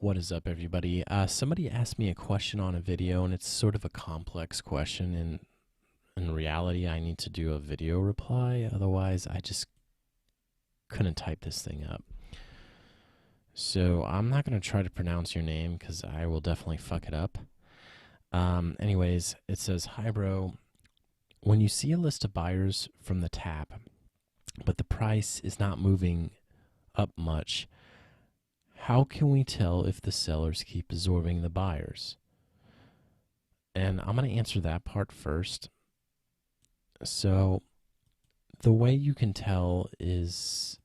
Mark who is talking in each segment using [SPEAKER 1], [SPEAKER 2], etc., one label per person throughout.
[SPEAKER 1] What is up, everybody? Somebody asked me a question on a video, and it's sort of a complex question. And in reality, I need to do a video reply. Otherwise, I just couldn't type this thing up. So I'm not going to try to pronounce your name because I will definitely fuck it up. Anyways, it says, "Hi, bro. When you see a list of buyers from the tap, but the price is not moving up much, how can we tell if the sellers keep absorbing the buyers?" And I'm going to answer that part first. So the way you can tell is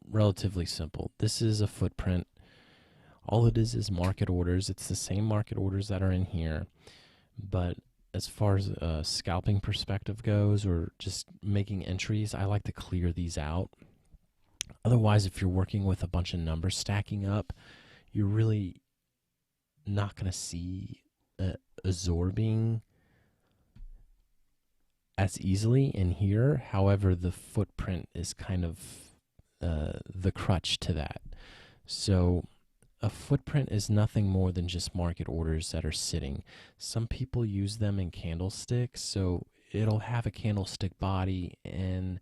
[SPEAKER 1] relatively simple. This is a footprint. All it is market orders. It's the same market orders that are in here. But as far as a scalping perspective goes, or just making entries, I like to clear these out. Otherwise, if you're working with a bunch of numbers stacking up, you're really not going to see absorbing as easily in here. However, the footprint is kind of the crutch to that. So a footprint is nothing more than just market orders that are sitting. Some people use them in candlesticks, so it'll have a candlestick body and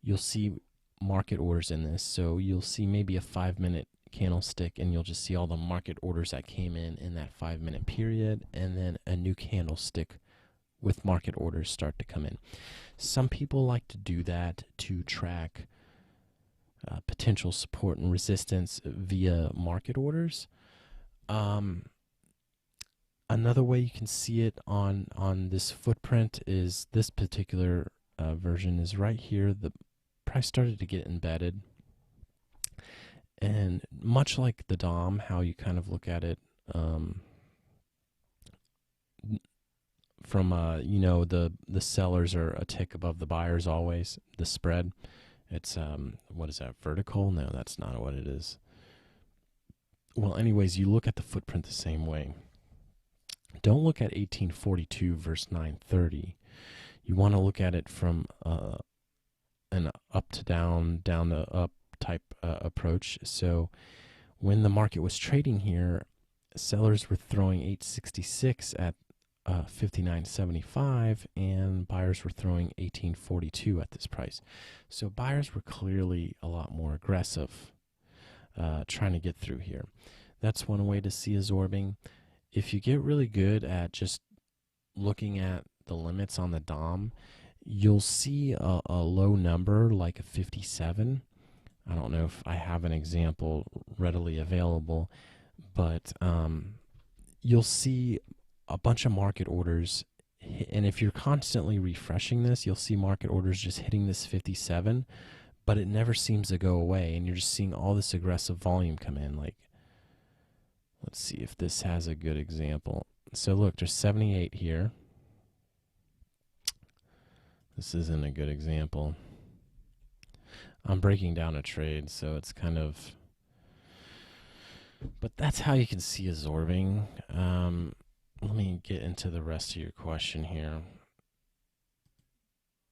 [SPEAKER 1] you'll see market orders in this. So you'll see maybe a 5-minute candlestick and you'll just see all the market orders that came in that 5-minute period, and then a new candlestick with market orders start to come in. Some people like to do that to track potential support and resistance via market orders. Another way you can see it on this footprint is this particular version is right here. The price started to get embedded, and much like the DOM, how you kind of look at it from the sellers are a tick above the buyers always, the spread. It's what is that, vertical? No, that's not what it is. Well, anyways, you look at the footprint the same way. Don't look at 1842 verse 930. You want to look at it from an up to down, down to up type approach. So when the market was trading here, sellers were throwing 866 at 59.75, and buyers were throwing 18.42 at this price. So buyers were clearly a lot more aggressive trying to get through here. That's one way to see absorbing. If you get really good at just looking at the limits on the DOM, you'll see a low number like a 57. I don't know if I have an example readily available, but you'll see a bunch of market orders, and if you're constantly refreshing this, you'll see market orders just hitting this 57, but it never seems to go away, and you're just seeing all this aggressive volume come in. Like, let's see if this has a good example. So look, there's 78 here. This isn't a good example. I'm breaking down a trade, so it's kind of, but that's how you can see absorbing. Let me get into the rest of your question here,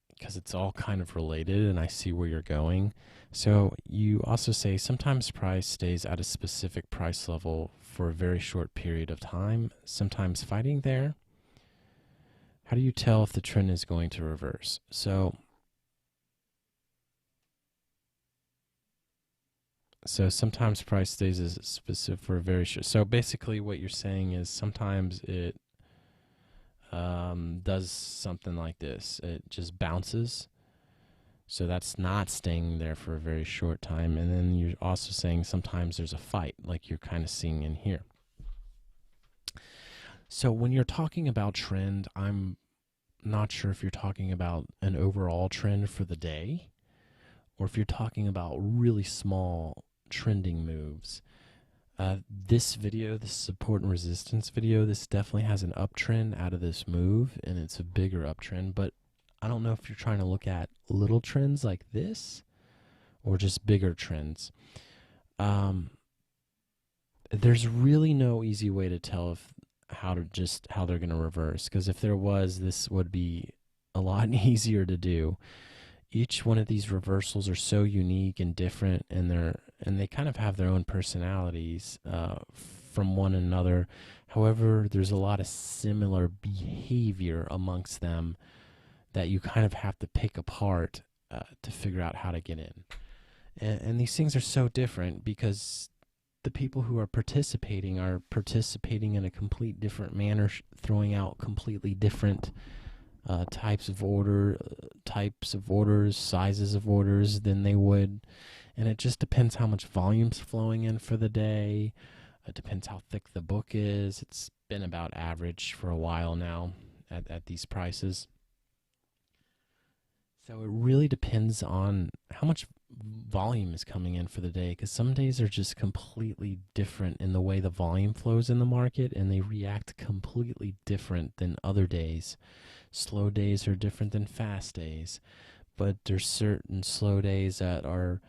[SPEAKER 1] because it's all kind of related and I see where you're going. So you also say sometimes price stays at a specific price level for a very short period of time, sometimes fighting there. How do you tell if the trend is going to reverse? So sometimes price stays as specific for a very short. So basically what you're saying is sometimes it does something like this. It just bounces. So that's not staying there for a very short time. And then you're also saying sometimes there's a fight, like you're kind of seeing in here. So when you're talking about trend, I'm not sure if you're talking about an overall trend for the day, or if you're talking about really small trending moves. This video, this support and resistance video, this definitely has an uptrend out of this move, and it's a bigger uptrend. But I don't know if you're trying to look at little trends like this or just bigger trends. There's really no easy way to tell how they're going to reverse, because if there was, this would be a lot easier to do. Each one of these reversals are so unique and different, and and they kind of have their own personalities from one another. However, there's a lot of similar behavior amongst them that you kind of have to pick apart to figure out how to get in. And these things are so different because the people who are participating in a complete different manner, throwing out completely different types of orders, sizes of orders than they would. And it just depends how much volume's flowing in for the day. It depends how thick the book is. It's been about average for a while now at these prices. So it really depends on how much volume is coming in for the day, because some days are just completely different in the way the volume flows in the market, and they react completely different than other days. Slow days are different than fast days, but there's certain slow days that are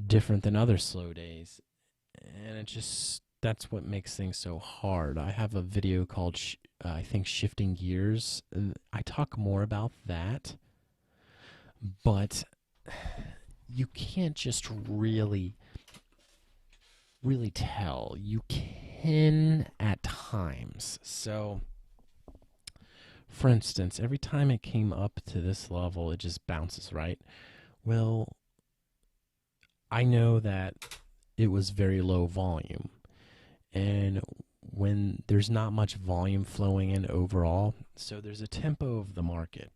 [SPEAKER 1] different than other slow days, and that's what makes things so hard. I have a video called I think Shifting Gears. I talk more about that, but you can't just really tell. You can at times. So, for instance, every time it came up to this level, it just bounces, right? Well, I know that it was very low volume. And when there's not much volume flowing in overall, so there's a tempo of the market.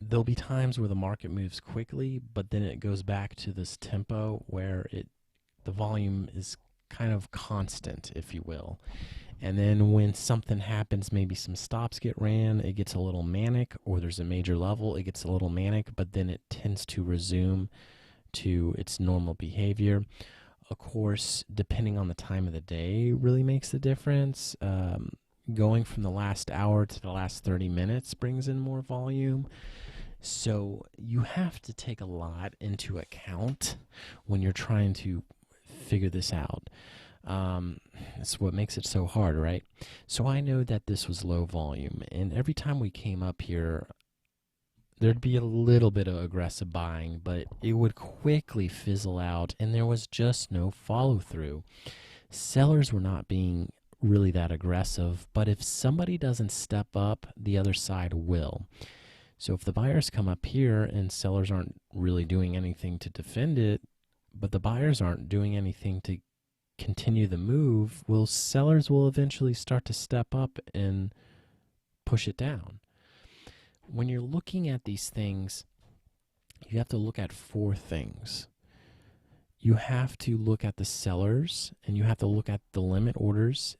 [SPEAKER 1] There'll be times where the market moves quickly, but then it goes back to this tempo where the volume is kind of constant, if you will. And then when something happens, maybe some stops get ran, it gets a little manic, or there's a major level, it gets a little manic, but then it tends to resume to its normal behavior. Of course, depending on the time of the day really makes the difference. Going from the last hour to the last 30 minutes brings in more volume. So you have to take a lot into account when you're trying to figure this out. That's what makes it so hard, right? So I know that this was low volume, and every time we came up here, there'd be a little bit of aggressive buying, but it would quickly fizzle out, and there was just no follow-through. Sellers were not being really that aggressive, but if somebody doesn't step up, the other side will. So if the buyers come up here and sellers aren't really doing anything to defend it, but the buyers aren't doing anything to continue the move, well, sellers will eventually start to step up and push it down. When you're looking at these things, you have to look at four things. You have to look at the sellers, and you have to look at the limit orders,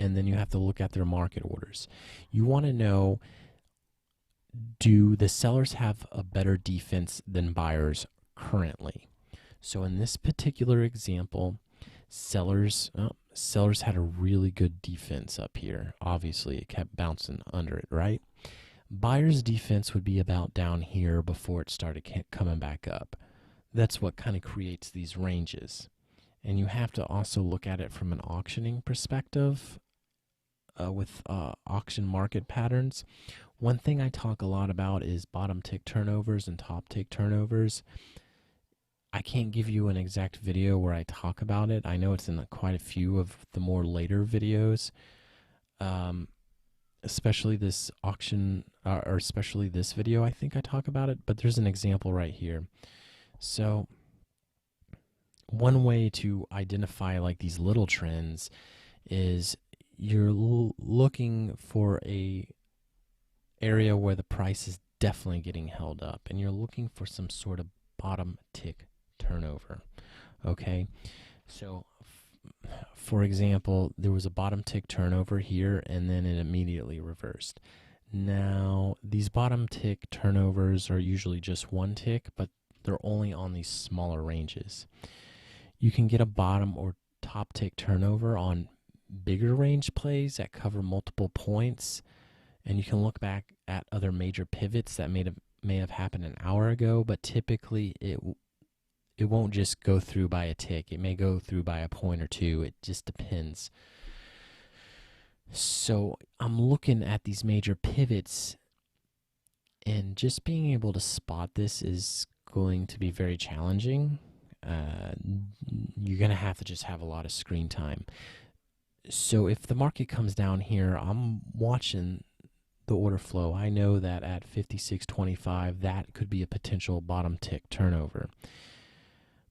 [SPEAKER 1] and then you have to look at their market orders. You want to know, do the sellers have a better defense than buyers currently? So in this particular example, sellers had a really good defense up here. Obviously, it kept bouncing under it, right? Buyers' defense would be about down here before it started coming back up. That's what kind of creates these ranges. And you have to also look at it from an auctioning perspective with auction market patterns. One thing I talk a lot about is bottom tick turnovers and top tick turnovers. I can't give you an exact video where I talk about it. I know it's in quite a few of the more later videos, especially this auction, or especially this video, I think I talk about it, but there's an example right here. So one way to identify like these little trends is you're looking for a area where the price is definitely getting held up, and you're looking for some sort of bottom tick turnover. Okay, so for example, there was a bottom tick turnover here, and then it immediately reversed. Now, these bottom tick turnovers are usually just one tick, but they're only on these smaller ranges. You can get a bottom or top tick turnover on bigger range plays that cover multiple points, and you can look back at other major pivots that may have happened an hour ago, but typically it won't just go through by a tick. It may go through by a point or two. It just depends. So I'm looking at these major pivots, and just being able to spot this is going to be very challenging. you're going to have to just have a lot of screen time. So if the market comes down here, I'm watching the order flow. I know that at 56.25, that could be a potential bottom tick turnover.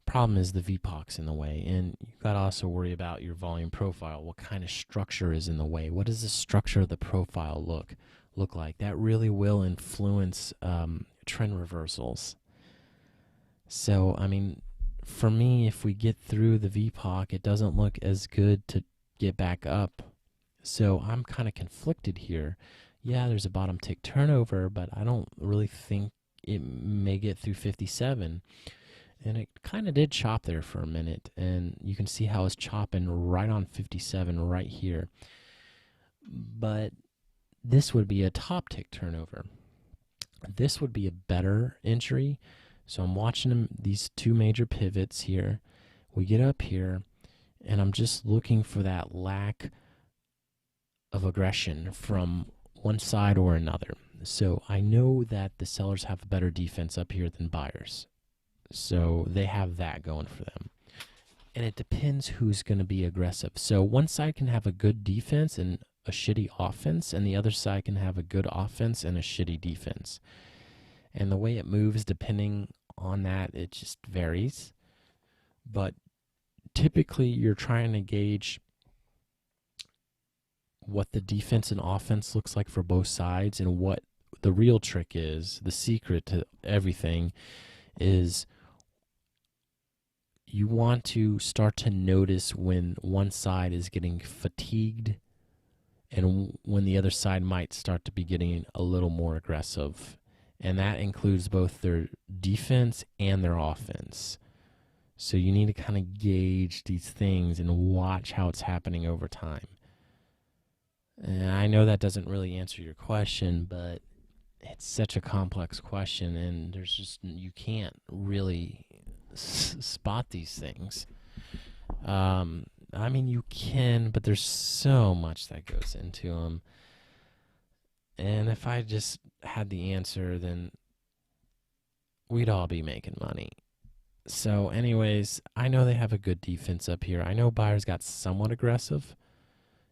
[SPEAKER 1] Problem is the VPOC's in the way, and you got to also worry about your volume profile. What kind of structure is in the way? What does the structure of the profile look like? That really will influence trend reversals. So, I mean, for me, if we get through the VPOC, it doesn't look as good to get back up. So I'm kind of conflicted here. Yeah, there's a bottom tick turnover, but I don't really think it may get through 57. And it kind of did chop there for a minute, and you can see how it's chopping right on 57 right here. But this would be a top tick turnover. This would be a better entry. So I'm watching them, these two major pivots here. We get up here, and I'm just looking for that lack of aggression from one side or another. So I know that the sellers have a better defense up here than buyers. So they have that going for them. And it depends who's going to be aggressive. So one side can have a good defense and a shitty offense, and the other side can have a good offense and a shitty defense. And the way it moves, depending on that, it just varies. But typically, you're trying to gauge what the defense and offense looks like for both sides, and what the real trick is, the secret to everything is you want to start to notice when one side is getting fatigued and when the other side might start to be getting a little more aggressive. And that includes both their defense and their offense. So you need to kind of gauge these things and watch how it's happening over time. And I know that doesn't really answer your question, but it's such a complex question, and there's just, you can't really spot these things. I mean, you can, but there's so much that goes into them. And if I just had the answer, then we'd all be making money. So anyways, I know they have a good defense up here. I know buyers got somewhat aggressive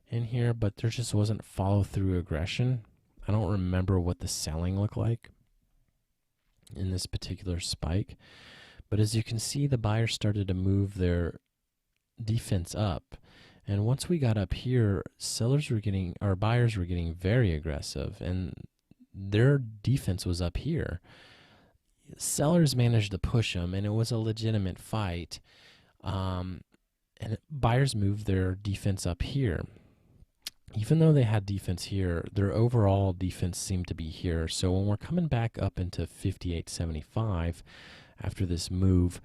[SPEAKER 1] in here, but there just wasn't follow-through aggression. I don't remember what the selling looked like in this particular spike. But as you can see, the buyers started to move their defense up. And once we got up here, buyers were getting very aggressive, and their defense was up here. Sellers managed to push them, and it was a legitimate fight. And buyers moved their defense up here. Even though they had defense here, their overall defense seemed to be here. So when we're coming back up into 58.75 after this move,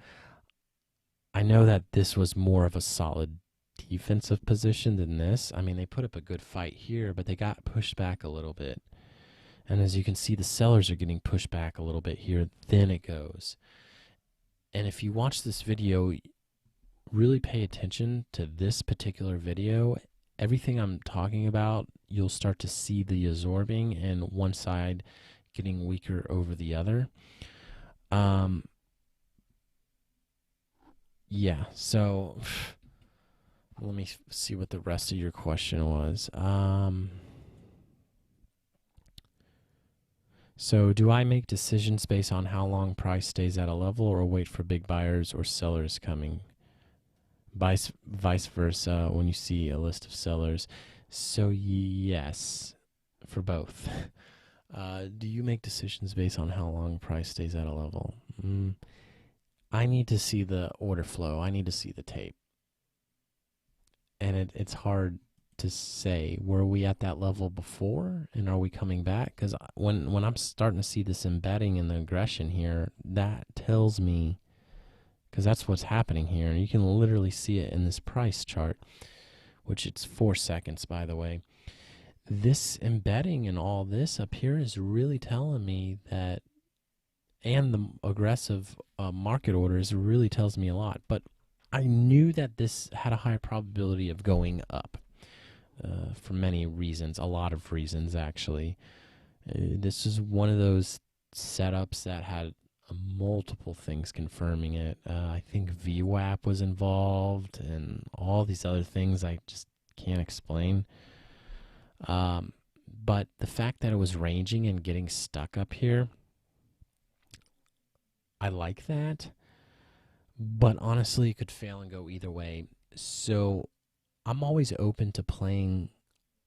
[SPEAKER 1] I know that this was more of a solid defensive position than this. I mean, they put up a good fight here, but they got pushed back a little bit. And as you can see, the sellers are getting pushed back a little bit here. Then it goes. And if you watch this video, really pay attention to this particular video. Everything I'm talking about, you'll start to see the absorbing and one side getting weaker over the other. Yeah, so let me see what the rest of your question was. So do I make decisions based on how long price stays at a level, or wait for big buyers or sellers coming? Vice versa when you see a list of sellers. So yes, for both. Do you make decisions based on how long price stays at a level? I need to see the order flow. I need to see the tape. And it's hard to say, were we at that level before and are we coming back? Because when I'm starting to see this embedding and the aggression here, that tells me, because that's what's happening here. And you can literally see it in this price chart, which it's 4 seconds, by the way. This embedding and all this up here is really telling me that, and the aggressive market orders really tells me a lot. But I knew that this had a high probability of going up for many reasons, a lot of reasons, actually. This is one of those setups that had multiple things confirming it. I think VWAP was involved and all these other things I just can't explain. But the fact that it was ranging and getting stuck up here, I like that. But honestly, it could fail and go either way. So I'm always open to playing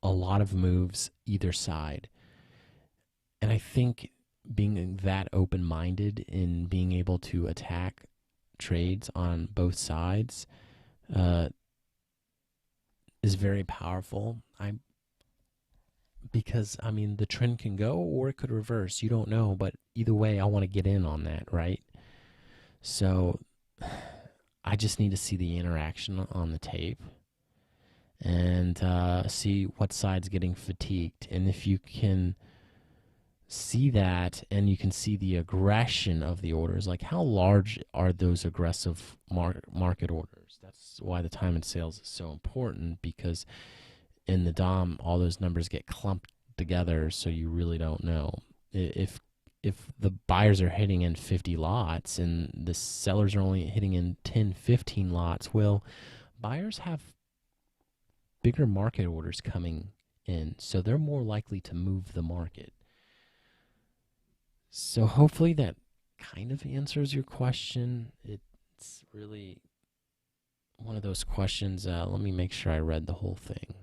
[SPEAKER 1] a lot of moves either side. And I think being that open-minded in being able to attack trades on both sides is very powerful. Because I mean, the trend can go or it could reverse. You don't know, but either way, I want to get in on that, right? So I just need to see the interaction on the tape and see what side's getting fatigued. And if you can see that and you can see the aggression of the orders, like how large are those aggressive market orders? That's why the time and sales is so important, because in the DOM, all those numbers get clumped together, so you really don't know. If the buyers are hitting in 50 lots and the sellers are only hitting in 10, 15 lots, well, buyers have bigger market orders coming in, so they're more likely to move the market. So hopefully that kind of answers your question. It's really one of those questions. Let me make sure I read the whole thing.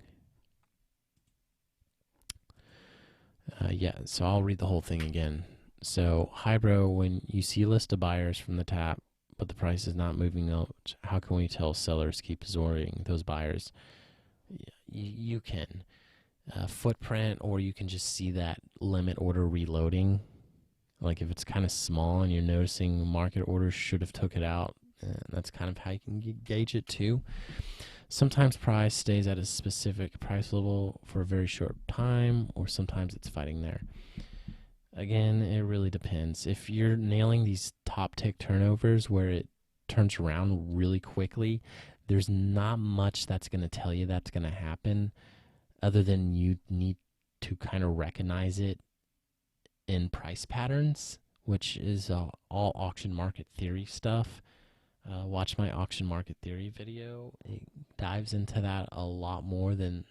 [SPEAKER 1] Yeah, so I'll read the whole thing again. So, hi bro, when you see a list of buyers from the top, but the price is not moving out, how can we tell sellers keep absorbing those buyers? You can. Footprint, or you can just see that limit order reloading. Like if it's kind of small and you're noticing market orders should have took it out, that's kind of how you can gauge it too. Sometimes price stays at a specific price level for a very short time, or sometimes it's fighting there. Again, it really depends. If you're nailing these top tick turnovers where it turns around really quickly, there's not much that's going to tell you that's going to happen, other than you need to kind of recognize it in price patterns, which is all auction market theory stuff. Watch my auction market theory video. It dives into that a lot more than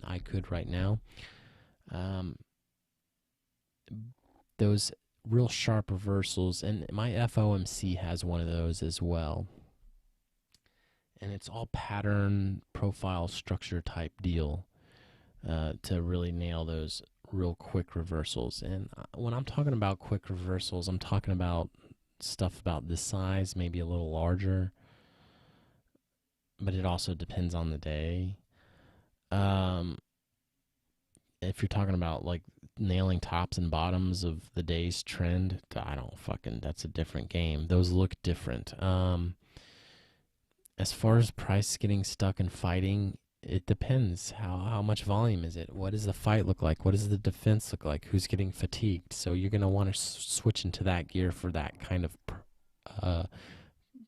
[SPEAKER 1] I could right now. Those real sharp reversals, and my FOMC has one of those as well. And it's all pattern, profile, structure type deal to really nail those real quick reversals. And when I'm talking about quick reversals, I'm talking about stuff about this size, maybe a little larger, but it also depends on the day. If you're talking about like nailing tops and bottoms of the day's trend, that's a different game. Those look different. As far as price getting stuck and fighting, it depends. How much volume is it? What does the fight look like? What does the defense look like? Who's getting fatigued? So you're going to want to switch into that gear for that kind of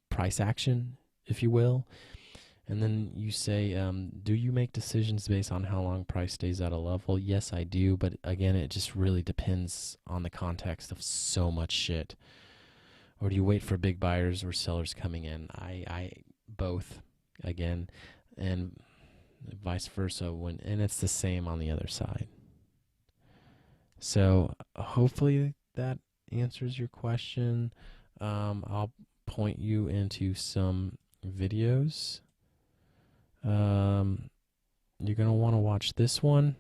[SPEAKER 1] price action, if you will. And then you say, do you make decisions based on how long price stays at a level? Yes, I do. But again, it just really depends on the context of so much shit. Or do you wait for big buyers or sellers coming in? I both, again, and vice versa. And it's the same on the other side. So hopefully that answers your question. I'll point you into some videos. You're going to want to watch this one.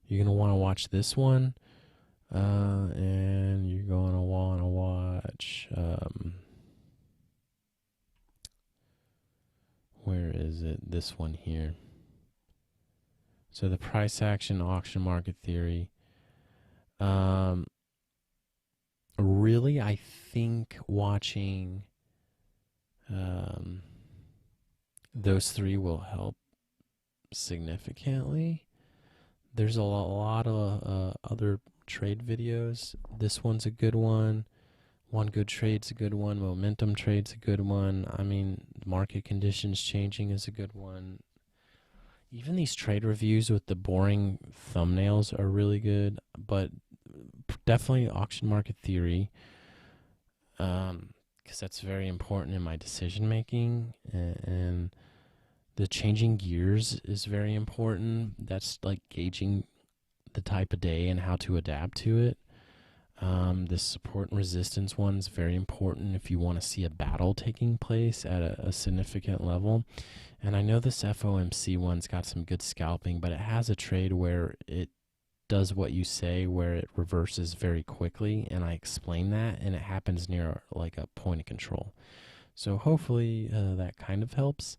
[SPEAKER 1] You're going to want to watch this one. And you're going to want to watch, where is it? This one here. So the price action auction market theory. Really, I think watching those three will help significantly. There's a lot of other trade videos. This one's a good one. One Good Trade's a good one. Momentum Trade's a good one. I mean, market conditions changing is a good one. Even these trade reviews with the boring thumbnails are really good. But definitely auction market theory, because that's very important in my decision making, and the changing gears is very important. That's like gauging the type of day and how to adapt to it. This support and resistance one's very important if you want to see a battle taking place at a significant level. And I know this FOMC one's got some good scalping, but it has a trade where it does what you say, where it reverses very quickly, and I explain that, and it happens near like a point of control. So hopefully that kind of helps.